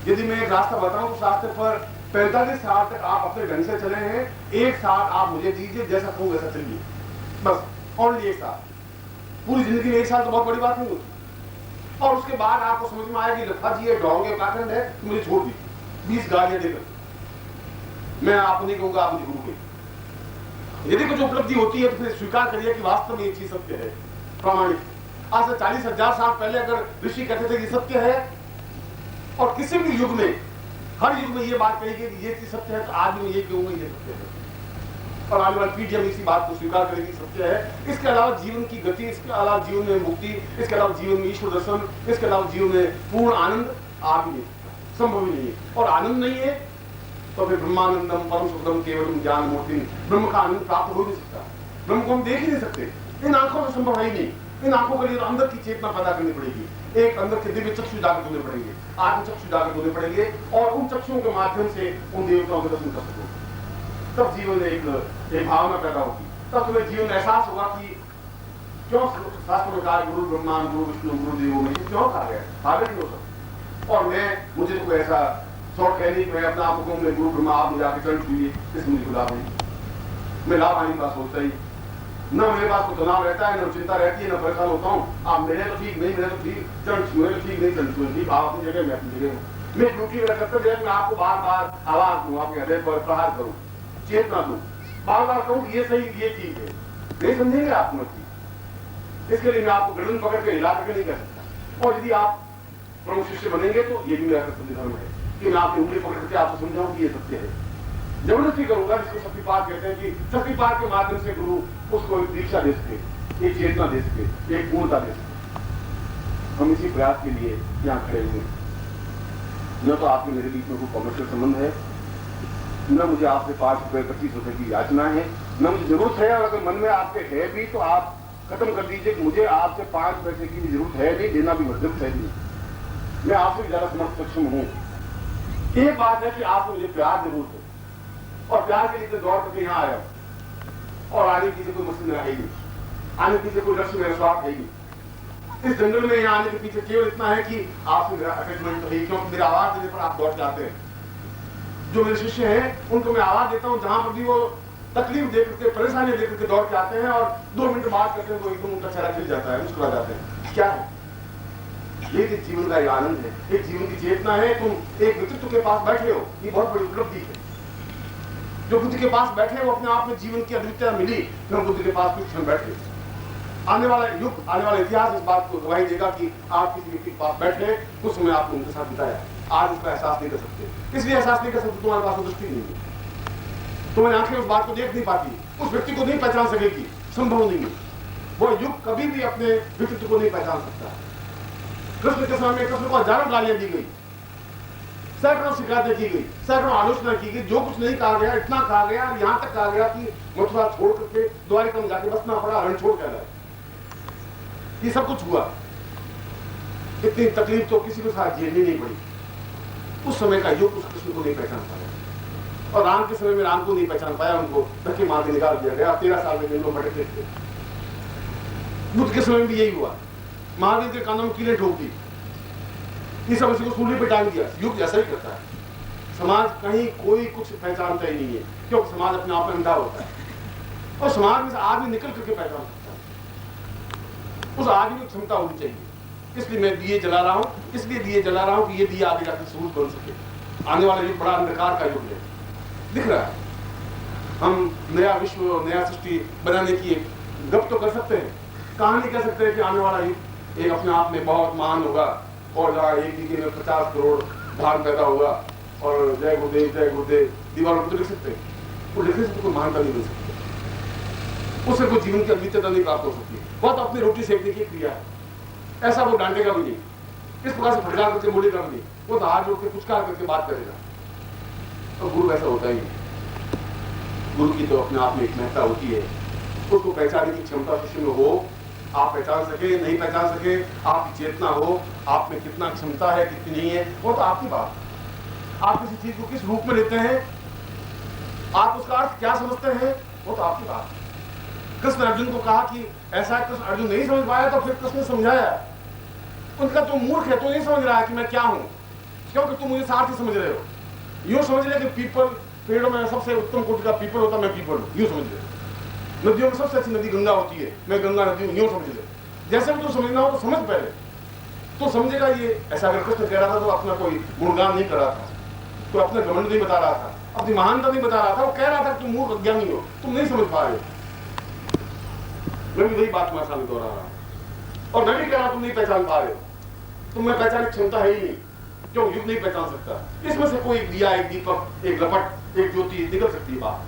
यदि मैं एक रास्ता बताऊं तो रास्ते पर 45 साल तक आप अपने ढंग से चले हैं, 1 साल आप मुझे दीजिए, जैसा कहूं वैसा चलिए, बस ओनली 1 साल। पूरी जिंदगी में 1 साल तो बहुत बड़ी बात नहीं होती। और उसके बाद आपको समझ में आया कि लफा जी है, ढोंग है, पाखंड है, तो मुझे छोड़ दी 20 गालियां देकर। मैं आपको नहीं कहूंगा, आप मुझे गुरु के। यदि कुछ उपलब्धि होती है तो फिर स्वीकार करिए कि वास्तव में ये चीज सत्य है, प्रामाणिक। आज से 40,000 साल पहले अगर ऋषि कहते थे कि सत्य है, और किसी भी युग में, हर युग में ये बात कही गई कि ये चीज सत्य है, तो आज मैं ये कहूंगा ये सत्य है, और आने वाली पीढ़ी इसी बात को स्वीकार करेगी सत्य है। इसके अलावा जीवन की गति, इसके अलावा जीवन में मुक्ति, इसके अलावा जीवन में ईश्वर दर्शन, इसके अलावा जीवन में पूर्ण आनंद आ भी नहीं सकता, संभव ही नहीं है। और आनंद नहीं है तो फिर ब्रह्मानंदम परम सुखदम केवलम ज्ञान मूर्ति, ब्रह्म का आनंद प्राप्त हो नहीं सकता। ब्रह्म को हम देख ही नहीं सकते, इन आंखों से संभव है ही नहीं। इन आंखों के लिए तो अंदर की चेतना पैदा करनी पड़ेगी, एक अंदर के दिव्य चक्षु जागृत होने पड़ेंगे, आत्म चक्षु जागृत होने पड़ेंगे, और उन चक्षुओं के माध्यम से उन देवताओं के दर्शन कर सको। तब जीवन में एक भावना पैदा होगी, तब तुम्हें जीवन में एहसास होगा कि क्यों शास्त्र में कहा गुरु ब्रह्मा गुरु विष्णु गुरु देवो में क्यों कहा गया, आगे क्यों सब। और मुझे तो ऐसा शौक है नहीं, मैं अपना आप को गुरु ब्रह्मा आप मुझे आके चरण छूइए, इसमें मुझे लाभ नहीं, मैं लाभ आने की बात सोचता ही न। मेरे पास को तनाव रहता है, न चिंता रहती है, न परेशान होता हूँ। आप मेरे तो ठीक नहीं, मेरे तो ठीक, चरण छुए तो ठीक नहीं, चरण छुए ठीक, आप अपनी जगह, मैं अपनी जगह हूँ। मैं ड्यूटी मेरा कर्तव्य है, मैं आपको बार बार आवाज दूँ, आपके हृदय पर प्रहार करूँ, चेतना दूँ, बार बार कहूँ ये सही, ये चीज है, नहीं समझेंगे आप मत। इसके लिए मैं आपको गर्दन पकड़ के हिला करके नहीं कर सकता। और यदि आप प्रमुख शिष्य बनेंगे तो ये भी मेरा कर्तव्य धर्म है कि मैं आपकी उंगली पकड़ के आपको समझाऊं कि ये सत्य है। जबरदस्ती करूंगा, जिसको शक्तिपात कहते हैं कि शक्तिपात के माध्यम से गुरु उसको एक दीक्षा दे सके, एक चेतना दे सके, एक पूर्णता दे सके। हम इसी प्रयास के लिए यहाँ खड़े हुए। न तो आपके मेरे बीच में कोई कॉमर्शियल संबंध है, न मुझे आपसे 5 रुपए 25 रुपए की याचना है, न मुझे जरूरत है। और अगर मन में आपके है भी तो आप खत्म कर दीजिए कि मुझे आपसे 5 पैसे की भी जरूरत है नहीं, देना भी वर्जित है नहीं। मैं आपसे भी ज्यादा समर्थ सक्षम हूं। एक बात है कि आपको मुझे प्यार जरूर है, और प्यार के लिए तो दौड़ करके यहाँ आया, और आने की कोई मकसद मेरा है ही नहीं, आने पीछे कोई लक्ष्य मेरा स्वार्थ है ही नहीं। इस जंगल में यहाँ आने के पीछे केवल इतना है कि आपसे मेरा अटैचमेंट तो है, क्योंकि मेरा आवाज देने पर आप दौड़ जाते हैं। जो मेरे शिष्य हैं उनको मैं आवाज देता हूँ, जहां पर भी वो तकलीफ देख करके, परेशानी देख करके दौड़ के आते हैं, और 2 मिनट बात करते हैं तो एकदम उनका चेहरा खिल जाता है, मुस्कुरा जाते हैं। क्या है ये? जीवन का एक आनंद है, एक जीवन की चेतना है। तुम एक व्यक्तित्व के पास बैठे हो, ये बहुत बड़ी उपलब्धि है। जो बुद्ध के पास बैठे वो अपने आप में जीवन की अद्वितीयता मिली, फिर हम बुद्ध के पास कुछ क्षण बैठे। आने वाला युग, आने वाला इतिहास इस बात को गवाही देगा कि आप किसी व्यक्ति के पास बैठे, कुछ समय आपने उनके साथ बिताया। आज उसका एहसास नहीं कर सकते, इसलिए एहसास नहीं कर सकते तुम्हारे पास दृष्टि नहीं है, तुम्हारी आंखें उस बात को देख नहीं पाती, उस व्यक्ति को नहीं पहचान सकेगी, संभव नहीं है। वो युग कभी भी अपने व्यक्तित्व को नहीं पहचान सकता। कृष्ण के समय कृष्ण को हजारों गालियां दी गई, सैकड़ों शिकायतें की गई, सैकड़ों आलोचना की गई, जो कुछ नहीं कहा गया, इतना कहा गया, यहां तक कहा गया कि मथुरा छोड़ करके द्वारिका में जाके बसना पड़ा, रण छोड़ कर। ये सब कुछ हुआ, इतनी तकलीफ तो किसी को साथ झेलनी नहीं पड़ी। उस समय का युग उस कृष्ण को नहीं पहचान पाया, और राम के समय में राम को नहीं पहचान पाया, उनको धक्के मार के निकाल दिया गया। 13 साल में लोग भटकते थे। बुद्ध के समय में भी यही हुआ, महावीर के कानों में कीलें ठोक दी, इस समस्या को सूली पे टांग दिया। युग जैसा ही करता है। समाज कहीं कोई कुछ पहचानता ही नहीं है, क्योंकि समाज अपने आप में अंधा होता है, और समाज में से आदमी निकल करके पहचान सकता है। उस आदमी की क्षमता होनी चाहिए। इसलिए मैं दिए जला रहा हूं, इसलिए दिए जला रहा हूं कि ये दिया आगे जाकर सूरज बन सके। आने वाला युग बड़ा अंधकार का युग है, दिख रहा है। हम नया विश्व, नया सृष्टि बनाने की गप तो कर सकते हैं, कहानी कह सकते हैं कि आने वाला युग एक अपने आप में बहुत महान होगा, और जहाँ एक दिखे में 50 करोड़ धान पैदा होगा, और जय गुरुदेव दीवारों पर तो लिख सकते हैं। वो लिखने से तो कोई महानता नहीं मिल सकती, उससे कोई जीवन की अद्वितीयता नहीं प्राप्त हो सकती। बहुत अपनी रोटी सेकने की क्रिया है, ऐसा वो डांटेगा भी नहीं, इस प्रकार से फटकार करके बोलेगा भी नहीं, वो तो हाथ जोड़ के पुचकार करके बात करेगा। तो गुरु ऐसा होता ही नहीं। गुरु की तो अपने आप में एक महत्ता होती है, उसको पहचानने की क्षमता शिष्य में हो। आप पहचान सके, नहीं पहचान सके, आपकी चेतना हो, आप में कितना क्षमता है, कितनी नहीं है, वो तो आपकी बात। आप किसी चीज को किस रूप में लेते हैं, आप उसका अर्थ क्या समझते हैं, वो तो आपकी बात। कृष्ण अर्जुन को कहा कि ऐसा कृष्ण अर्जुन नहीं समझ पाया, तो फिर कृष्ण ने समझाया। उनका तो मूर्ख है, तो नहीं समझ रहा है कि मैं क्या हूं, क्योंकि तुम मुझे सारथी समझ रहे हो। यूं समझ ले कि पीपल, पेड़ों में सबसे उत्तम कोटि का पीपल होता, मैं पीपल हूं, यूं समझ ले। नदियों में सबसे अच्छी नदी गंगा होती है, मैं गंगा नदी हूं, यूं समझ ले। जैसे भी तू समझना हो तो समझ पहले, तो समझेगा ये ऐसा। अगर कृष्ण कह रहा था तो अपना कोई गुणगान नहीं कर रहा था, तो अपना घमंड नहीं बता रहा था, अपनी महानता नहीं बता रहा था, वो कह रहा था तुम मूर्ख अज्ञानी हो, तुम नहीं समझ पा रहे हो। मैं भी वही बात तुम्हारे सामने दोहरा रहा हूं, और मैं भी कह रहा तुम नहीं पहचान पा रहे हो, तुम्हें पहचान की क्षमता है ही नहीं, क्यों युग नहीं पहचान सकता। इसमें से कोई एक दिया, एक दीपक, एक लपट, एक ज्योति निकल सकती है बात,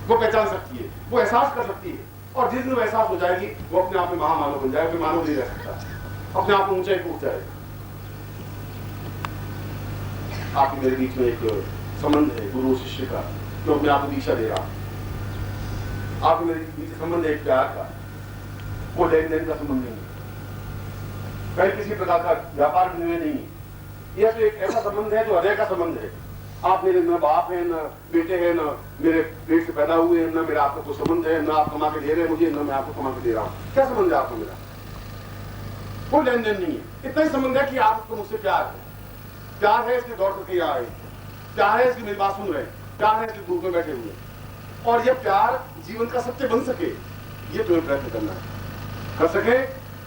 वो पहचान सकती है, वो एहसास कर सकती है। और जिस दिन वो एहसास हो जाएगी वो अपने आप में महामानव बन जाएगा, कोई मानव नहीं रह सकता, अपने आप में ऊंचाई को उठ जाएगा। आपकी मेरे बीच में एक संबंध है गुरु शिष्य का, जो अपने आप को दीक्षा दे रहा। आपकी मेरे बीच संबंध है एक प्यार का, वो लेन देन का संबंध नहीं, कहीं किसी प्रकार का व्यापार विनिमय नहीं। यह तो एक ऐसा संबंध है जो हृदय का संबंध है। आप मेरे न बाप है, न बेटे हैं, न मेरे पेट से पैदा हुए हैं, न मेरा आपका कोई संबंध है, न आप कमा के दे रहे हैं मुझे, न मैं आपको कमा के दे रहा हूं। क्या संबंध है आपको मेरा? कोई लेन देन नहीं है। इतना ही संबंध है कि आपको मुझसे प्यार है, प्यार है इसलिए दौड़ करके आए, प्यार है इसलिए मेरी बात सुन रहे, प्यार है इसलिए दूर में बैठे हुए। और यह प्यार जीवन का सत्य बन सके, ये तुम्हें प्रयत्न करना है। कर सके,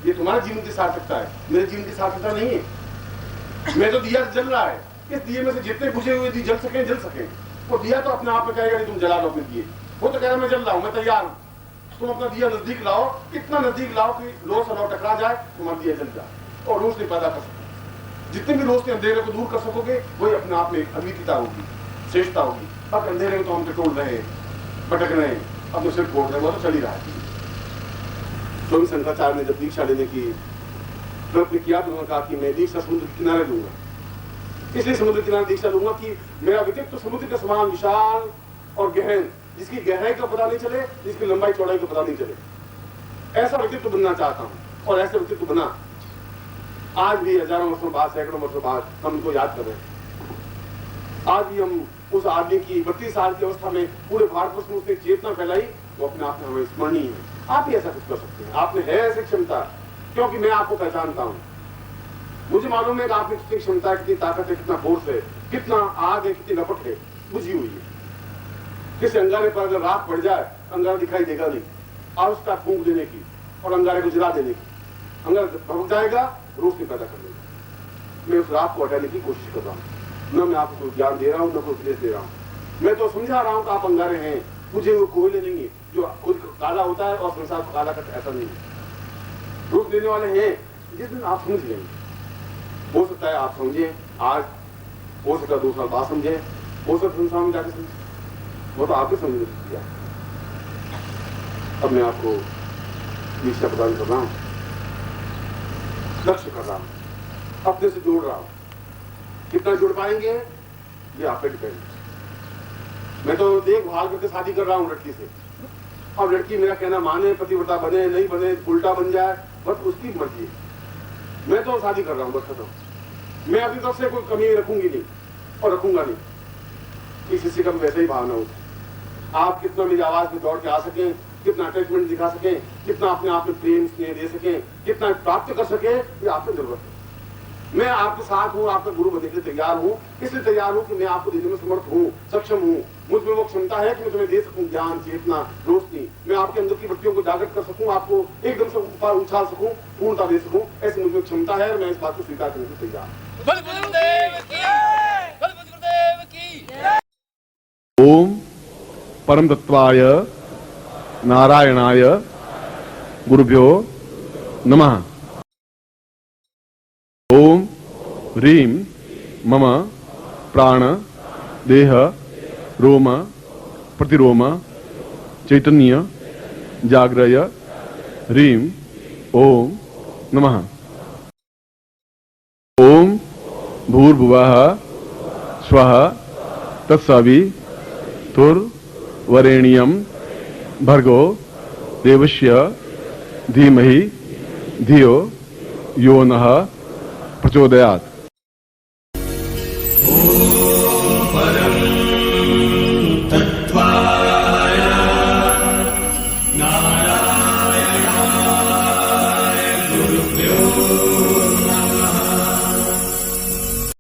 ये तुम्हारे जीवन की सार्थकता है, मेरे जीवन की सार्थकता नहीं है। मैं तो दिया जल रहा है, इस दिए में से जितने बुझे हुए दिए जल सके जल सके। वो दिया तो अपने आप में कहेगा नहीं तुम जला लो अपने दिए, वो तो कह रहा मैं जल रहा हूं, मैं तैयार हूं। तुम अपना दिया नजदीक लाओ, इतना नजदीक लाओ कि लो सलाव टकरा जाए, तुम्हारा दिया जल जाए और रोशनी पैदा कर सको। जितने भी रोशनी अंधेरे को दूर कर सकोगे वही अपने आप में अद्वितीयता होगी, श्रेष्ठता होगी। अब अंधेरे में तो हम टटोल रहे हैं, भटक रहे हैं, अपने सिर फोड़ रहे हैं, वो तो चल ही रहा है। स्वामी शंकराचार्य ने जब दीक्षा लेने की प्रयत्न किया तो उन्होंने कहा कि मैं दीक्षा समुद्र के किनारे लूंगा, इसलिए समुद्र किनारे दीक्षा लूंगा कि मेरा व्यक्तित्व तो समुद्र के समान विशाल और गहन, जिसकी गहराई का पता नहीं चले, जिसकी लंबाई चौड़ाई का पता नहीं चले, ऐसा व्यक्तित्व बनना चाहता हूं। और ऐसे व्यक्तित्व बना, आज भी हजारों वर्षों बाद, सैकड़ों वर्षों बाद हम उनको याद कर रहे हैं। आज भी हम उस आदमी की 32 साल की अवस्था में पूरे भारतवर्ष में उसने चेतना फैलाई, वो अपने आप में हमें स्मरणीय है। आप भी ऐसा कुछ कर सकते हैं, आप में है ऐसी क्षमता, क्योंकि मैं आपको पहचानता हूं। मुझे मालूम है कि आप में कितनी क्षमता है, कितनी ताकत है, कितना फोर्स है, कितना आग है, कितनी लपट है, बुझी हुई है। किसी अंगारे पर अगर रात पड़ जाए, अंगारा दिखाई देगा नहीं, आवश्यकता फूंक देने की और अंगारे को जला देने की, अंगारा भड़क जाएगा, रोशनी पैदा कर देगा। मैं उस रात को हटाने की कोशिश कर रहा हूं, न मैं आपको कोई ज्ञान दे रहा हूं, न कोई उपदेश दे रहा हूं। मैं तो समझा रहा हूं कि आप अंगारे हैं, मुझे वो कोयले नहीं है जो खुद काला होता है और संसार को काला करता, ऐसा नहीं है। रूप देने वाले हैं जिस दिन आप समझ लेंगे। हो सकता है आप समझे आज, हो सकता है 2 साल बाद समझे, हो सकता है संसार में जाकर समझे, वो तो आपके समझने किया। अब मैं आपको दीक्षा प्रदान कर रहा हूं, लक्ष्य कर रहा हूं, अपने से जोड़ रहा हूं। कितना जुड़ पाएंगे ये आप पे डिपेंड। मैं तो देखभाल करके शादी कर रहा हूं लड़की से, अब लड़की मेरा कहना माने, पतिव्रता बने नहीं बने, उल्टा बन जाए, बस उसकी मर्जी है। मैं तो शादी कर रहा हूं, बस खत्म। मैं अपनी तरफ से कोई कमी रखूंगी नहीं और रखूंगा नहीं। किसी का वैसे ही भावना हो, आप कितना मेरी आवाज में दौड़ के आ सकें, कितना अटैचमेंट दिखा सकें, कितना अपने आप में प्रेम स्नेह दे सकें, कितना प्राप्त कर सके, ये आपको जरूरत है। मैं आपके साथ हूं, आपका गुरु बनने के लिए तैयार हूं, इसलिए तैयार हूं कि मैं आपको देने में समर्थ हूं, सक्षम हूं। मुझ में वो क्षमता है कि मैं तुम्हें दे सकूं ज्ञान, चेतना, रोशनी। मैं आपके अंदर की वृत्तियों को जागृत कर सकूं, आपको एकदम से ऊपर उछाल सकूं, पूर्णता दे सकूं, ऐसी मुझ में क्षमता है और मैं इस बात को स्वीकार करने को तैयार हूं। ओम परम तत्वाय नारायणाय गुरुभ्यो नमः। ओम ह्रीं मम प्राण देह रोम प्रतिरोम चैतन्य जाग्रय ह्रीं ओम नमः। ओम भूर्भुवः स्वः तत्सवितुर्वरेण्यं भर्गो देवस्य धीमहि धियो यो नः प्रचोदयात्।